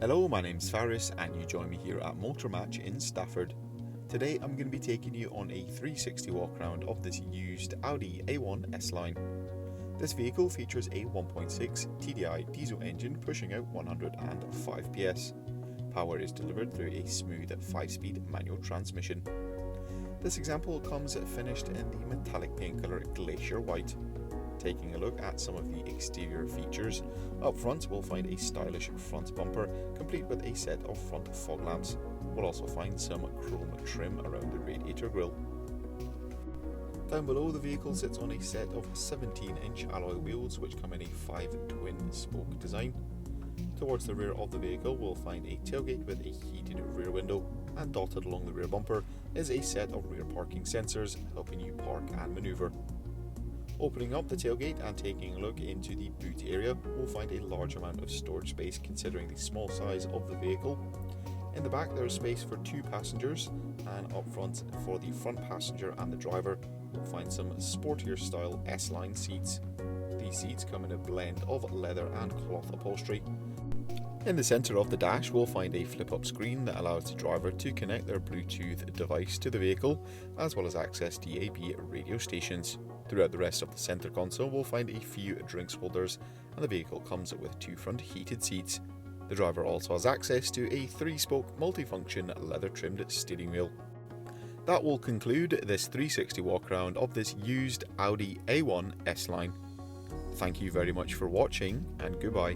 Hello, my name's Faris and you join me here at Motor Match in Stafford. Today I'm going to be taking you on a 360 walk around of this used Audi A1 S-Line. This vehicle features a 1.6 TDI diesel engine pushing out 105 PS. Power is delivered through a smooth 5-speed manual transmission. This example comes finished in the metallic paint colour Glacier White. Taking a look at some of the exterior features, up front we'll find a stylish front bumper complete with a set of front fog lamps. We'll also find some chrome trim around the radiator grille. Down below, the vehicle sits on a set of 17-inch alloy wheels which come in a 5 twin spoke design. Towards the rear of the vehicle we'll find a tailgate with a heated rear window, and dotted along the rear bumper is a set of rear parking sensors helping you park and manoeuvre. Opening up the tailgate and taking a look into the boot area, we'll find a large amount of storage space considering the small size of the vehicle. In the back there is space for 2 passengers, and up front for the front passenger and the driver we'll find some sportier style S-Line seats. These seats come in a blend of leather and cloth upholstery. In the centre of the dash we'll find a flip-up screen that allows the driver to connect their Bluetooth device to the vehicle, as well as access DAB radio stations. Throughout the rest of the centre console we'll find a few drinks holders, and the vehicle comes with 2 front heated seats. The driver also has access to a 3-spoke multifunction leather trimmed steering wheel. That will conclude this 360 walk around of this used Audi A1 S-Line. Thank you very much for watching, and goodbye.